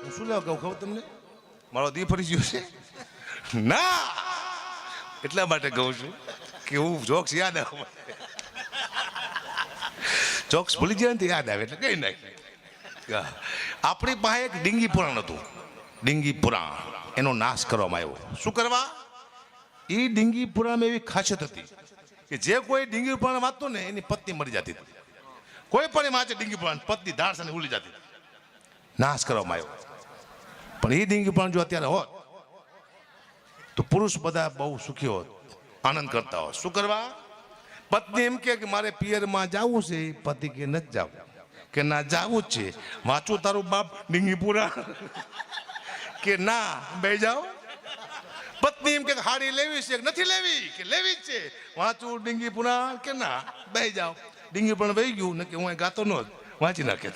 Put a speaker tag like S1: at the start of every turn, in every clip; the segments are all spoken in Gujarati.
S1: હું શું લેવા કહું ખબર તમને મારો દી ફરી ગયો છે ના એટલા માટે કહું છું કે હું જોક્સ યાદ આવે જોક્સ ભૂલી જાય ને તો યાદ આવે એટલે કઈ નાખી આપણી પાસે એક ડીંગી પુરાણ હતું ડીંગી પુરાણ એનો નાશ કરવામાં આવ્યો શું કરવા એ ડીંગી પુરાણમાં એવી ખાસિયત હતી કે જે કોઈ ડીંગી પુરાણ વાંચતો ને એની પત્ની મરી જતી હતી કોઈ પણ વાંચે ડીંગી પુરાણ પત્ની ધારસાને ઉલી જતી નાશ કરવામાં આવ્યો પણ એ ડીંગી પુરાણ જો અત્યારે હોત તો પુરુષ બધા બહુ સુખી હોત આનંદ કરતા હોત શું કરવા પત્ની એમ કે મારે પિયરમાં જવું છે પતિ કે નથી જવું કે ના જવું જ છે વાંચું તારું બાપ ડીંગી પુરાણ કે ના બે જાઓ પત્ની એમ કે હાડી લેવી છે નથી લેવી કે લેવી જ છે વાંચું ડીંગી પુરાણ કે ના બે જાઓ ડીંગી પુરાણ વહી ગયું ને કે હું ગાતો ન વાંચી નાખે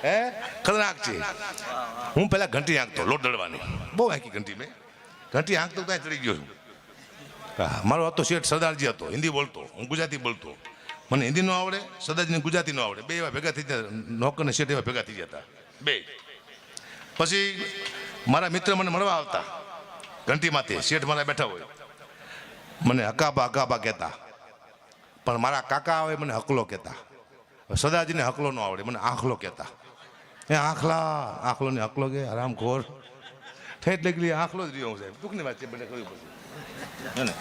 S1: હે ખતરનાક છે હું પેલા ઘંટી આંકતો લોટ દળવાની બહુ આંકી ઘંટી મેં ઘંટી આંકતો ત્યાં ચડી ગયો છું મારો હતો શેઠ સરદારજી હતો હિન્દી બોલતો હું ગુજરાતી બોલતો મને હિન્દી ન આવડે સરદારજીને ગુજરાતી ન આવડે બે એવા ભેગા થઈ ગયા નોકર ને શેઠ એવા ભેગા થઈ ગયા હતા બે પછી મારા મિત્ર મને મળવા આવતા ઘંટીમાંથી શેઠ મારા બેઠા હોય મને હકાબા કહેતા પણ મારા કાકા આવે મને હકલો કહેતા સરદારજીને હકલો ન આવડે મને આંખલો કહેતા એ આંખલો ને હકલો કે આરામ ખોર ઠેઠ લગી આંખલો જ રહ્યો હું સાહેબ દુઃખની વાત છે મને કરવી પડશે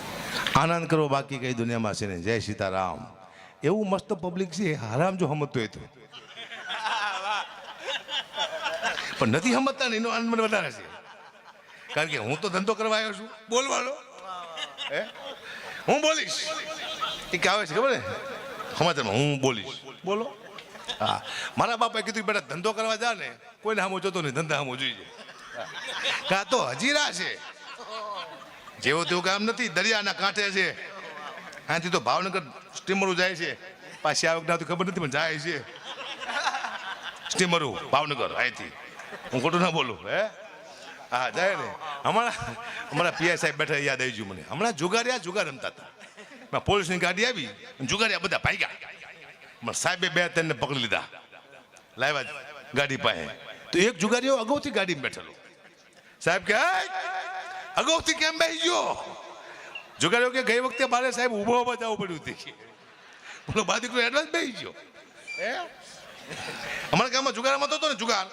S1: આનંદ કરો બાકી કઈ દુનિયામાં છે ને જય સીતારામ એવું મસ્ત પબ્લિક છે આરામ જો સમજતો હોય તો પણ નથી સમજતા ને એનો આનંદ મને વધારે છે કારણ કે હું તો ધંધો કરવા આવ્યો છું બોલવાનો હે હું બોલીશ એ કહેવાય છે ખબર ને સમાચારમાં હું બોલીશ બોલો હા મારા બાપાએ કીધું બેટા ધંધો કરવા જા ને કોઈને સામો જોતો નહીં ધંધા સામો જોઈ જાય કાં તો હજીરા છે જેવું તેવું કામ નથી દરિયાના કાંઠે છે અહીંથી તો ભાવનગર સ્ટીમરો જાય છે પાછી આવક ના ખબર નથી પણ જાય છે સ્ટીમરો ભાવનગર અહીંથી હું ખોટું ના બોલું હે હા જાય ને અમારા પીઆઈ સાહેબ બેઠા યાદ આવી ગયું મને હમણાં જુગાર રમતા હતા પોલીસની ગાડી આવી જુગારિયા બધા ભાગ્યા સાહેબે બે ત્રણને પકડી લીધા લાવ્યા ગાડી પાસે તો એક જુગારીઓ અગાઉથી ગાડીમાં બેઠેલો સાહેબ કે અગાઉથી કેમ બેસી ગયો જુગારીઓ કે ગઈ વખતે મારે સાહેબ ઊભો જવું પડ્યું હતું બોલો બા દીકરો એડવાન્સ બેસી ગયો હે અમારા ગામમાં જુગારમાં હતો ને જુગાર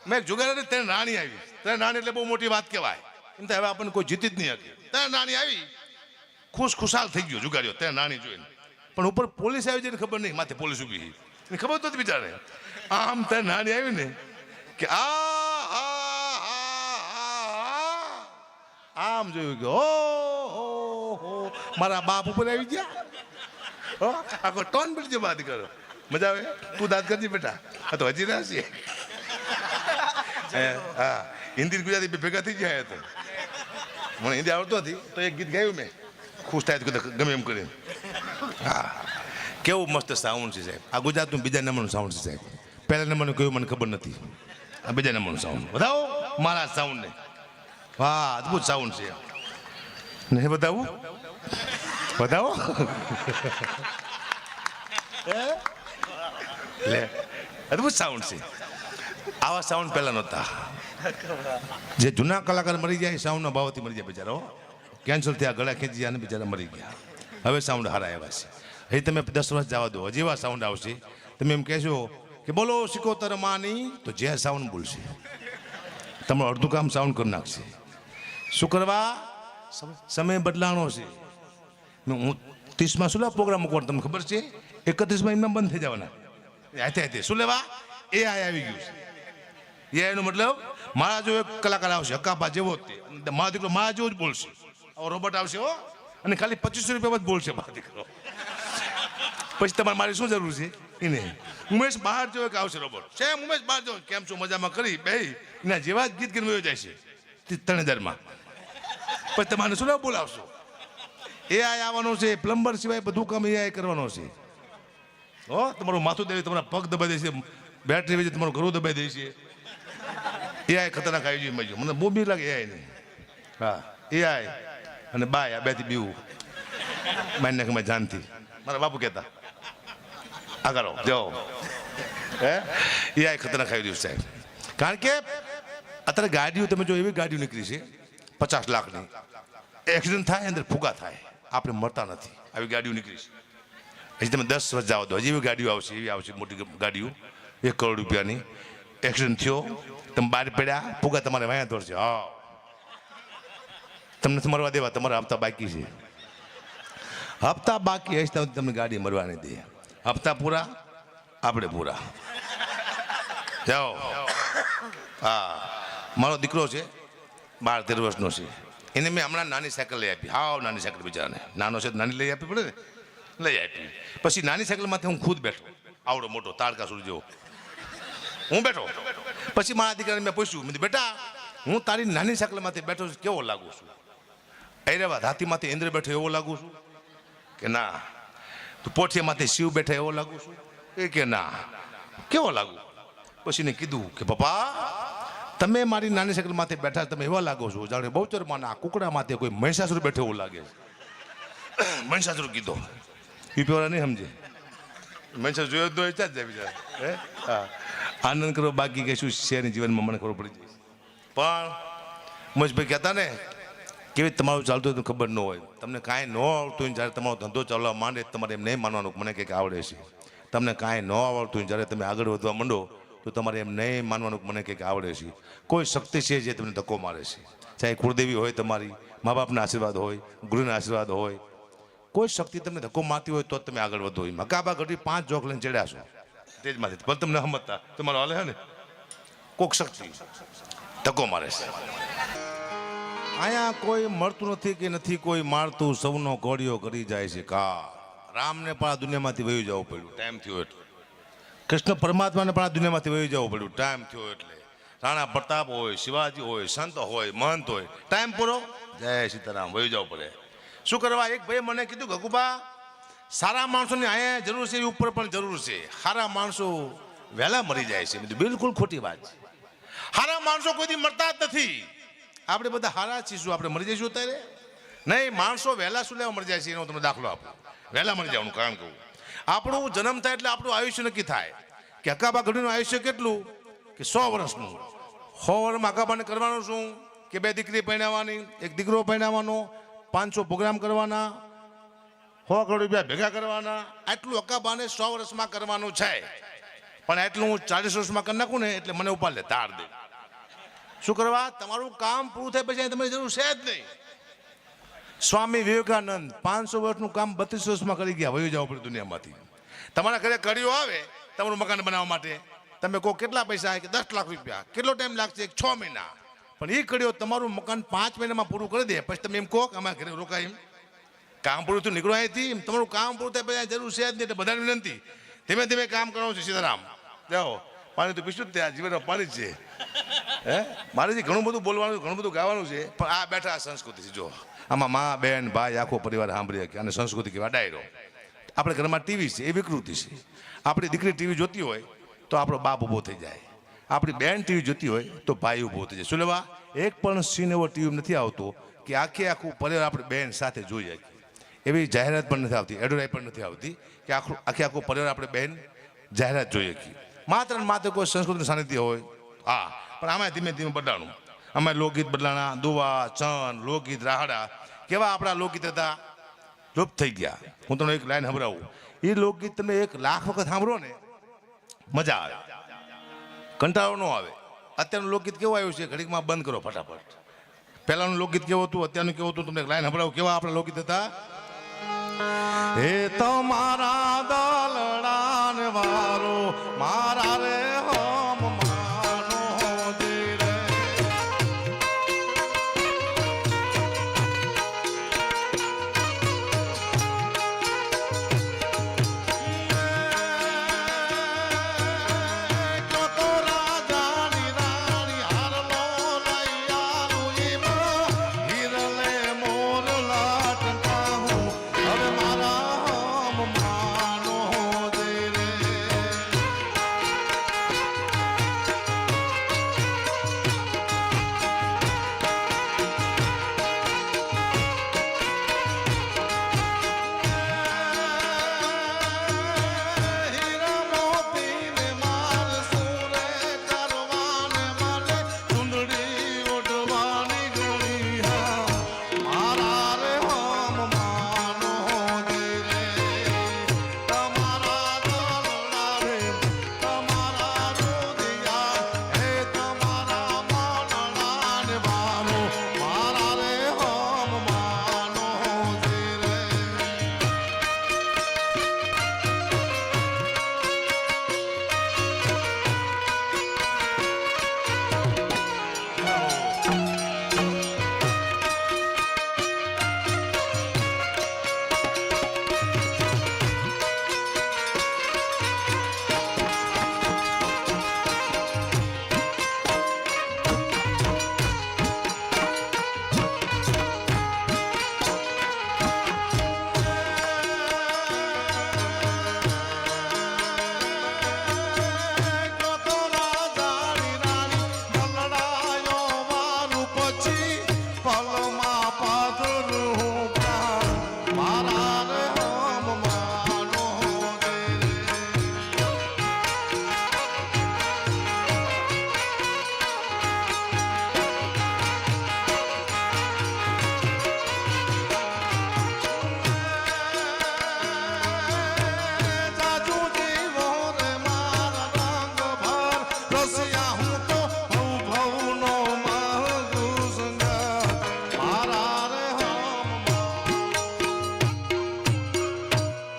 S1: મેં એક જુગાર તેને રાણી આવી તેને રાણી એટલે બહુ મોટી વાત કહેવાય એમ તો હવે આપણને કોઈ જીતી જ નહીં હતી તેને રાણી આવી ખુશાલ થઈ ગયો જુગારીઓ તેને રાણી જોઈને પણ ઉપર પોલીસ આવી જઈને ખબર નહીં માથે પોલીસ ઊભી ખબર તો બિચારે આમ તેને રાણી આવી ને કે આમ જોયું કે ઓ મારા બાપ ઉપર આવી ગયા આખો ટોન પડી જાય વાત કરો મજા આવે તું દાદ કરજે બેટા આ તો હજી રહેશે હા હિન્દી ગુજરાતી ભેગા થઈ ગયા તો મને હિન્દી આવડતું નથી તો એક ગીત ગાયું મેં ખુશ થાય તો ગમે એમ કરીને હા કેવું મસ્ત સાઉન્ડ છે સાહેબ આ ગુજરાતનું બીજા નંબરનું સાઉન્ડ છે સાહેબ પહેલા નંબરનું કયું મને ખબર નથી આ બીજા નંબરનું સાઉન્ડ બતાવો મારા સાઉન્ડને વાહ અદભુત સાઉન્ડ છે નહીં બતાવું બતાવો લે અદભુત સાઉન્ડ છે આવા સાઉન્ડ પહેલા નહોતા જે જૂના કલાકાર મરી ગયા એ સાઉન્ડના ભાવથી મરી ગયા બિચારો કેન્સલ થયા ગળા ખેંચી ગયા અને બિચારા મરી ગયા હવે સાઉન્ડ હારા આવ્યા છે એ તમે 10 વર્ષ જવા દો હજી એવા સાઉન્ડ આવશે તમે એમ કહેશો કે બોલો સિકોતર માની તો જે સાઉન્ડ બોલશે તમારું અડધું કામ સાઉન્ડ કરી નાખશે શું કરવા સમય બદલાણો છે હું 30માં શું પ્રોગ્રામ મૂકવાનો તમને ખબર છે 31માં એમના બંધ થઈ જવાના હાથે શું લેવા એ આવી ગયું છે એનો મતલબ મારા જો એક કલાકાર આવશે હકાબા જેવો જ મારો દીકરો મારા જેવો જ બોલશે રોબોટ આવશે હો અને ખાલી 2500 રૂપિયામાં જ બોલશે મારો દીકરો પછી તમારે મારી શું જરૂર છે એને ઉમેશ બહાર જેવો એક આવશે રોબોટ સેમ ઉમેશ બહાર જેવો કેમ છો મજામાં કરી બે એના જેવા જ ગીત ગીત જાય છે 3000માં પછી તમારે શું બોલાવશો એ આવવાનો છે પ્લમ્બર સિવાય બધું કામ એ કરવાનો છે હો તમારું માથું દબાવી તમારા પગ દબાઈ દેશે બેટરી વેચે તમારું ઘરું દબાઈ દેશે એ ખતરનાક આવી જોઈએ મને બહુ બીક લાગે એ નહીં હા એ અને બાય આ બેથી બીવું મારી નાખે જાનથી મારા બાપુ કહેતા આ કરો જાઓ હે એ ખતરનાક આવી રહ્યું સાહેબ કારણ કે અત્યારે ગાડીઓ તમે જો એવી ગાડીઓ નીકળી છે 50 લાખની, એક્સિડન્ટ થાય અંદર ફુગા થાય, આપણે મરતા નથી, આવી ગાડીઓ નીકળી છે. હજી તમે 10 વર્ષ જાઓ તો હજી એવી ગાડીઓ આવશે, એવી આવશે મોટી ગાડીઓ 1 કરોડ રૂપિયાની. એક્સિડન્ટ થયો, તમે બહાર પડ્યા, ફુગા તમારે વાયા દોડશે. હા, તમને નથી મરવા દેવા, તમારા હપ્તા બાકી છે. હપ્તા બાકી હશે તો તમને ગાડી મરવા નહીં દે. હપ્તા પૂરા, આપણે પૂરા. જાઓ. હા, મારો દીકરો છે 12-13 વર્ષનો છે, એને મેં હમણાં નાની સાયકલ લઈ આપી. હાવ નાની સાયકલ બિચારાને, નાનો છે નાની લઈ આપવી પડે ને, લઈ આપી. પછી નાની સાયકલમાંથી હું ખુદ બેઠો, આવડો મોટો તાડકા સુધી જેવો હું બેઠો. પછી મારા દીકરાને મેં પૂછ્યું, મેં બેટા હું તારી નાની સાયકલમાંથી બેઠો છું, કેવો લાગુ છું? ઐરાવાદ હાથીમાંથી ઇન્દ્ર બેઠો એવો લાગુ છું કે ના? તું પોઠિયામાંથી શિવ બેઠા એવો લાગુ છું કે ના? કેવો લાગુ? પછી એને કીધું કે પપ્પા, તમે મારી નાની સાયકલમાંથી બેઠા, તમે એવા લાગો છો જાણે બહુચરમાંના કુકડામાંથી કોઈ મહિષાસુર બેઠો એવું લાગે છે. મહિષાસુર કીધો, એ પેલા નહીં સમજે, મહિષાસુર જોયો તો જાય બિચારા. હે હા, આનંદ કરો, બાકી કહીશું શહેરની જીવનમાં મને ખબર પડી જાય. પણ મજભાઈ કહેતા ને કેવી તમારું ચાલતું હોય તો ખબર ન હોય. તમને કાંઈ ન આવડતું હોય જ્યારે તમારો ધંધો ચાલવા માંડે તમારે એમ નહીં માનવાનું મને કંઈક આવડે છે. તમને કાંઈ ન આવડતું હોય જ્યારે તમે આગળ વધવા માંડો તો તમારે એમ નહીં માનવાનું મને કંઈક આવડે છે. કોઈ શક્તિ છે જે તમને ધક્કો મારે છે, ચાહે કુળદેવી હોય, તમારી મા બાપના આશીર્વાદ હોય, ગુરુના આશીર્વાદ હોય, કોઈ શક્તિ તમને ધક્કો મારતી હોય તો જ તમે આગળ વધો. મકાબા ઘડી 5 જોક લઈને ચડ્યા છો તેજમાંથી, પણ તમને સમજતા તમારો હાલે હે ને કોક શક્તિ ધક્કો મારે છે. અહીંયા કોઈ મળતું નથી કે નથી કોઈ મારતું, સૌનો ઘોડિયો કરી જાય છે કા. રામને પણ આ દુનિયામાંથી વહી જવું પડ્યું, ટાઈમ થયો એટલે. કૃષ્ણ પરમાત્માને પણ આ દુનિયામાંથી વહી જવું પડ્યું, ટાઈમ થયો એટલે. રાણા પ્રતાપ હોય, શિવાજી હોય, સંત હોય, મહંત હોય, ટાઈમ પૂરો, જય સીતારામ, વહી જવું પડે. શું કરવા? એક ભાઈ મને કીધું, ગગુબા સારા માણસોની અહીંયા જરૂર છે, ઉપર પણ જરૂર છે. સારા માણસો વહેલા મરી જાય છે. બિલકુલ ખોટી વાત છે. સારા માણસો કોઈથી મરતા જ નથી. આપણે બધા હારા છીએ, શું આપણે મરી જઈશું અત્યારે? નહીં, માણસો વહેલા શું લેવા મરી જાય છે એનો તમને દાખલો આપો. વહેલા મરી જવાનું કારણ કહું, આપણું જન્મ થાય એટલે આપણું આયુષ્ય નક્કી થાય કે હકાબા ઘડીનું આયુષ્ય કેટલું, કે 100 વર્ષનું. 100 વર્ષમાં હકાબાને કરવાનું શું કે 2 દીકરી પરણાવવાની, 1 દીકરો પરણાવવાનો, 500 પ્રોગ્રામ કરવાના, 100 કરોડ રૂપિયા ભેગા કરવાના. આટલું હકાબાને 100 વર્ષમાં કરવાનું છે. પણ એટલું હું 40 વર્ષમાં કરી નાખું ને એટલે મને ઉપાડ લે, તાર દે. શું કરવા? તમારું કામ પૂરું થાય પછી તમારી જરૂર છે જ નહીં. સ્વામી વિવેકાનંદ 500 વર્ષનું કામ 32 વર્ષમાં કરી ગયા, વયું જવું પડે દુનિયામાંથી. તમારા ઘરે કડીઓ આવે તમારું મકાન બનાવવા માટે, તમે કહો કેટલા પૈસા આવે કે 10 લાખ રૂપિયા, કેટલો ટાઈમ લાગશે? 6 મહિના. પણ એ કડીઓ તમારું મકાન 5 મહિનામાં પૂરું કરી દે. પછી તમે એમ કહો કે અમારા ઘરે રોકાય, એમ કામ પૂરું થયું નીકળો અહીંથી. તમારું કામ પૂરું થાય પછી જરૂર છે જ નહીં. એટલે બધાને વિનંતી, ધીમે ધીમે કામ કરવાનું છે. સીતારામ, જાઓ. પાણી તો પીશું જ ત્યાં, જીવનમાં પાણી જ છે. હે મારે જે ઘણું બધું બોલવાનું, ઘણું બધું ગાવાનું છે, પણ આ બેઠા આ સંસ્કૃતિ છે. જો આમાં મા, બેન, ભાઈ, આખો પરિવાર સાંભળી શકે. અને સંસ્કૃતિ કહેવાય ડાયરો. આપણે ઘરમાં ટીવી છે, એ વિકૃતિ છે. આપણી દીકરી ટીવી જોતી હોય તો આપણો બાપ ઊભો થઈ જાય, આપણી બેન ટીવી જોતી હોય તો ભાઈ ઊભો થઈ જાય. શું લેવા? એક પણ સીન એવો ટીવી નથી આવતો કે આખું પરિવાર આપણે બેન સાથે જોઈ શકીએ. એવી જાહેરાત પણ નથી આવતી, એડવર્ટાઈઝ પણ નથી આવતી કે આખું પરિવાર આપણે બેન જાહેરાત જોઈ શકીએ. માત્ર ને માત્ર કોઈ સંસ્કૃતિનું સાનિધ્ય હોય. હા, પણ આમાં ધીમે ધીમે બદલાણું. આમાં લોકગીત બદલાણા, દુવા, છંદ, લોકગીત, રાહડા, કેવા આપણા લોકગીત હતા, લુપ્ત થઈ ગયા. હું તમને એક લાઈન સંભળાવું. એ લોકગીત તમે 1 લાખ વખત સાંભળો ને મજા આવે, કંટાળો ન આવે. અત્યારનું લોકગીત કેવું આવ્યું છે, ઘડીકમાં બંધ કરો ફટાફટ. પહેલાનું લોકગીત કેવું હતું, અત્યારનું કેવું હતું, તમને એક લાઈન સંભળાવું. કેવા આપણા લોકગીત હતા? હે તમારા દલડાન વારો મારા રે હોમ માનો ધીરે. તો રાજાની રાણી હારલો લૈયાનું ઈમાં હિરલે મોર લાટતા હું હવે મારા હોમ માનો ધીરે. રસિયા હું તો ભવનો માંગુ સંગાત મારા રે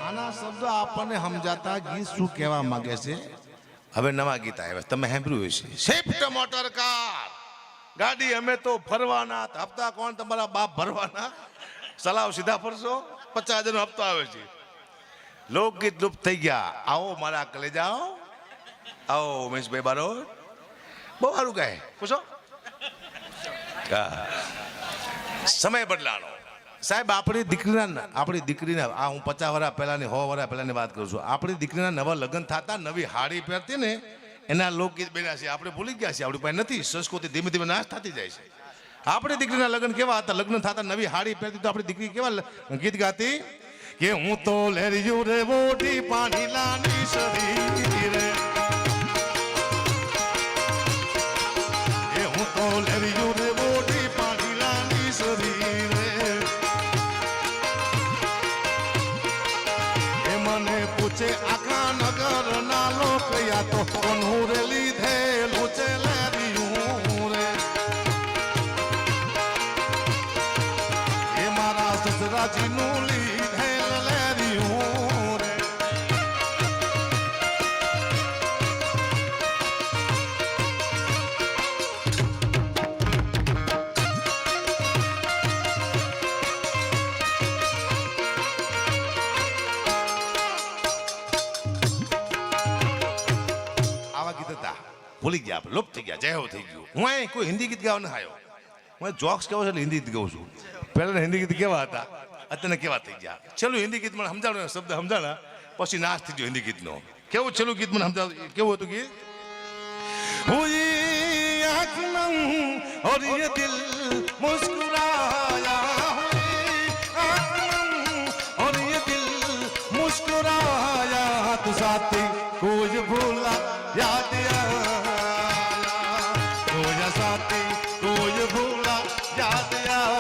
S1: આના શબ્દો આપણને સમજાતા ગીત શું કહેવા માંગે છે. હવે નવા ગીત આવ્યા તમે સાંભળ્યું હશે. શિફ્ટ મોટર કાર ગાડી અમે તો ફરવાના, હપ્તા કોણ તમારા બાપ ભરવાના, સલાવ સીધા ફરશો, 50,000 નો હપ્તો આવે છે. લોકગીત લુપ્ત થઈ ગયા. આવો મારા કલેજાઓ, આવો ઉમેશભાઈ બારોટ, બહુ સારું કહે, પૂછો. સમય બદલાનો સાહેબ. આપણી દીકરીના આ હું 50 વર્ષ પહેલાની 100 વર્ષ પહેલાની વાત કરું છું. આપણી દીકરીના નવા લગ્ન થતા, નવી હાડી પહેરતી ને એના લોકગીત બન્યા છે. આપણે ભૂલી ગયા છીએ, આપણી પાસે નથી. સંસ્કૃતિ ધીમે ધીમે નાશ થતી જાય છે. આપણી દીકરીના લગ્ન કેવા હતા? લગ્ન થતા નવી હાડી પહેરતી તો આપણી દીકરી કેવા ગીત ગાતી કે હું તો લેરિયું રે મોટી પાણી લાની સરી રે, એ હું તો લેરિયું રે મોટી પાણી લાની સરી રે, એ મને પૂછે આખા નગર ના લોક યા તો કોનું રે લીધેલું છે લેરિયું રે, એ મારા સસરાજીનું લીધેલ લેરિયું રે. આવા ગીત હતા, ભૂલી ગયા આપણે, લુપ્ત થઈ ગયા, જય હો થઈ ગયું. હું અહીં કોઈ હિન્દી ગીત ગાવા ના આવ્યો. હું જોક્સ કહું છું એટલે હિન્દી ગીત ગાઉં છું. પહેલા હિન્દી ગીત કેવા હતા, અત્યારે કેવા થઈ ગયા. છેલ્લું હિન્દી ગીત મને સમજાણું, શબ્દ સમજાણા પછી નાશ થઈ ગયો હિન્દી ગીતનો. કેવું છેલ્લું ગીત મને સમજાવ, કેવું હતું ગીત? હુઈ આંખ નમ ઓર યે દિલ મુસ્કુરાયા, હુઈ આંખ નમ ઓર યે દિલ મુસ્કુરાયા, તુ સાથી કોઈ ભૂલા યાદ આયા, કોઈ સાથી કોઈ ભૂલા યાદ આયા.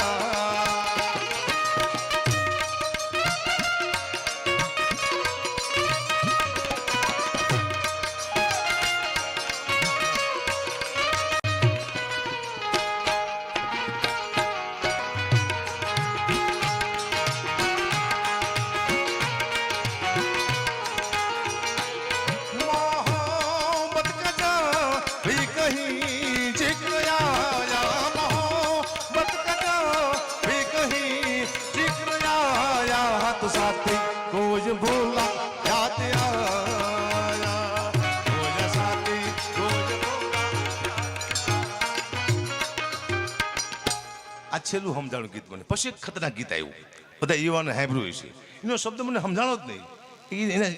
S1: આ છેલ્લું સમજાણું ગીત મને. પછી એક ખતરનાક ગીત આવ્યું, બધા યુવાનો સાંભળ્યું છે. એનો શબ્દ મને સમજાણો જ નહીં.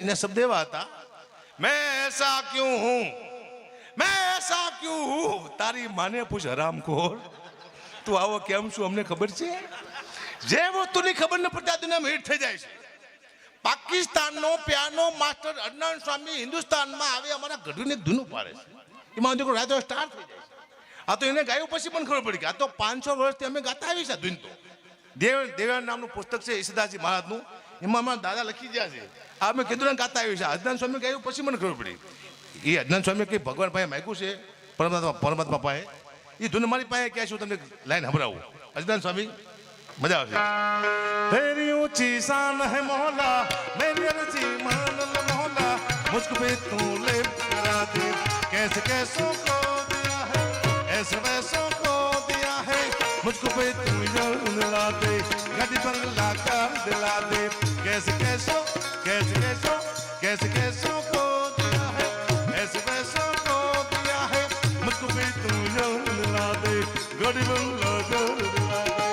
S1: એના શબ્દ એવા હતા, મેં એસા ક્યું હું, મેં એસા ક્યું હું, તારી માને પૂછ હરામખોર, તું આવો કેમ છું અમને ખબર છે. જે વસ્તુની ખબર ન પડતી આ દુનિયામાં હિટ થઈ જાય છે. પાકિસ્તાનનો પિયાનો માસ્ટર અદનાન સ્વામી હિન્દુસ્તાનમાં આવે અમારા ગઢવીને ધૂનું પાડે છે. એમાં દીકરો રાતો સ્ટાર થઈ જાય છે. આ તો એને ગાયું પછી પણ ખબર પડી કે આ તો 500 વર્ષથી અમે ગાતા આવી છે ધૂન. તો દેવાન નામનું પુસ્તક છે ઈસદાસજી મહારાજનું, એમાં અમારા દાદા લખી ગયા છે. આ અમે કીધું ને ગાતા આવી છે. અદનાન સ્વામી ગાયું પછી મને ખબર પડી. એ અદનાન સ્વામી કંઈ ભગવાન પાસે માગ્યું છે પરમાત્મા પાસે. એ ધૂન મારી પાસે ક્યાં છું તમને લાઈન સંભળાવું. અદનાન સ્વામી મજા આવશે. तेरी ऊंची शान है मौला, मेरी अर्जी मान ले मौला, मुझको भी तू ले करा दे, कैसे कैसों को दिया है, ऐसे वैसों को दिया है, मुझको भी तू याद दिला दे, गड्डी बंगला कर दिला दे, कैसे कैसों कैसे कैसों को दिया है, ऐसे वैसों को दिया है, मुझको भी तू याद दिला दे, गड्डी बंगला कर दिला दे.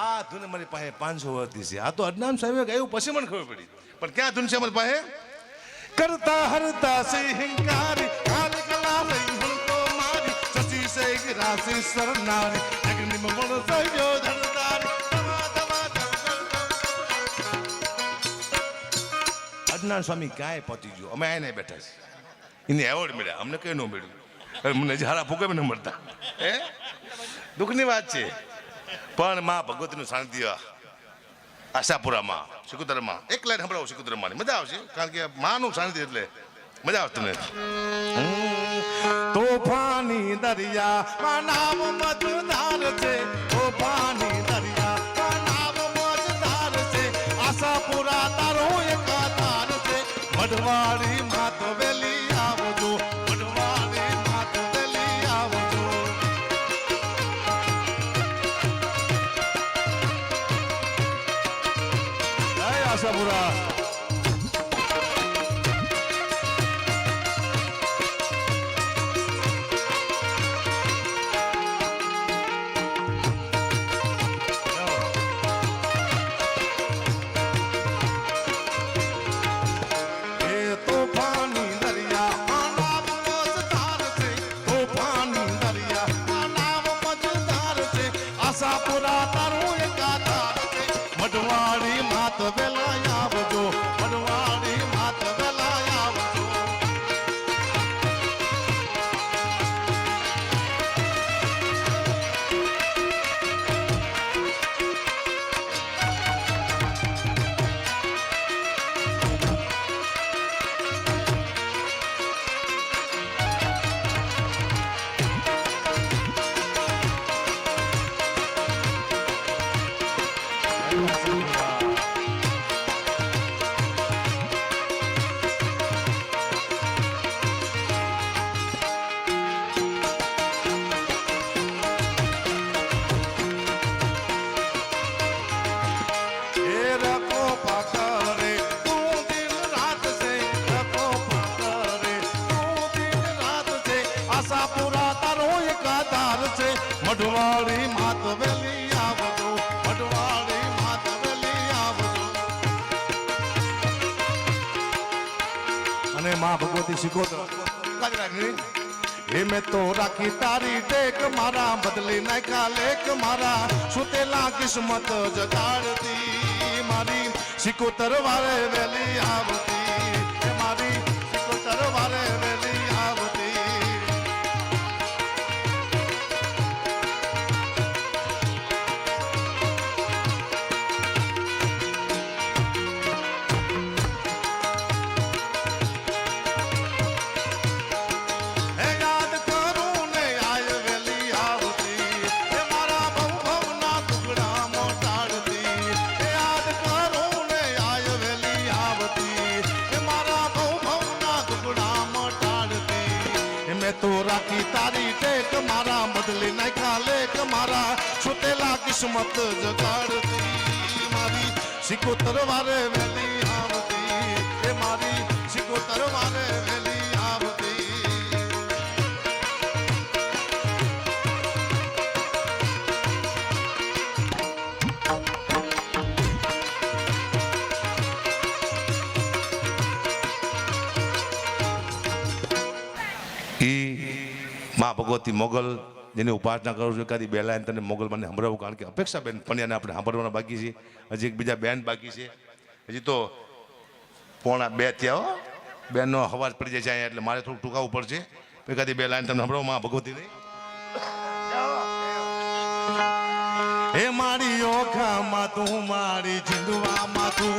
S1: આ ધૂન મારી પાસે 500 વર્ષથી છે. આ તો અદનાન સાહેબે ગાયું પછી મને ખબર પડી. પણ ક્યાં ધૂન છે મારી પાસે? કરતા હરતા સે હિંકારી કાલ કલા લઈ હણકો મારી સચી સે ગિરાસી સરનારી અગ્નિ મમણ સયો ધરતારી ધમા ધમા અદનાન સ્વામી ક્યાંય પહોંચી ગયો. અમે આને બેઠા છે. એને એવોર્ડ મળ્યા, અમને કઈ ન મળ્યું. મને હારા ફૂકે ન મળતા. હે દુઃખની વાત છે. પણ માં ભગવતીનું સાનિધ્ય આશાપુરામાં સિકોતરમાં એક લાઈન સંભળાવું. સિકોતરમાંની મજા આવશે કારણ કે માનું સાનિધ્ય એટલે મજા આવશે તમને.
S2: તોફાની દરિયા નામ મજદાર છે, તોફાની દરિયા નામ મજદાર છે, આશાપુરા તારો એક આધાર છે, વઢવાડી માત વેલી આવજો, વઢવાડી માત વેલી આવજો. જય આશાપુરા. આશાપુરા તારું એક આધાર છે, વઢવાડી માત વેલા આવજો, વઢવાડી માત વેલા આવજો. આશાપુરા તારો એક આધાર છે, વઢવાડી માત વેલી આવજો, વઢવાડી માત વેલી આવજો. અને માં ભગવતી શીખોતર મેં તો રાખી તારી ટેક, મારા બદલી નાખ્યા લેખ, મારા સુતેલા કિસ્મત જગાડતી, મારી શીખોતર વારે વેલી આવતી, મારી શીખોતર વારે વેલી આવતી. તો રાખી તારી ટેક, મારા બદલી નાખ્યા લેખ, મારા સુતેલા કિસ્મત જગાડતી, મારી શીખોતર વારે વેલી આવતી, એ મારી શીખોતર વારે વેલી આવતી.
S1: માં ભગવતી મોગલ જેની ઉપાસના કરું છું, એકાદી બે લાઈન તને મોગલ મને સંભળાવું, કારણ કે અપેક્ષાબેન પંડ્યાને આપણે સાંભળવાના બાકી છે, હજી એક બીજા બેન બાકી છે, હજી તો 1:45 થયા હો, બેનનો અવાજ પડી જાય છે અહીંયા, એટલે મારે થોડું ટૂંકાવવું પડશે. એકાદી બે લાઈન તમને સંભળાવો માં ભગવતી નહીં.
S2: હે મારી ઓખામાં તું, મારી જીંદવામાં તું,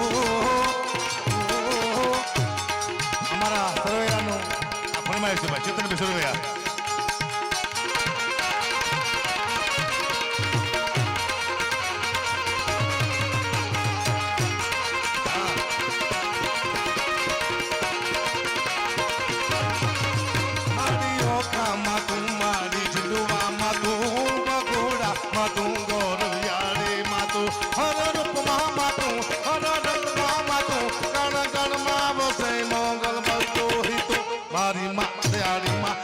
S2: અમારા સરવૈયાનું ફરમાઈશ છે ભાઈ, ચેતનભાઈ સરવૈયા. મારી માં દયાળી માં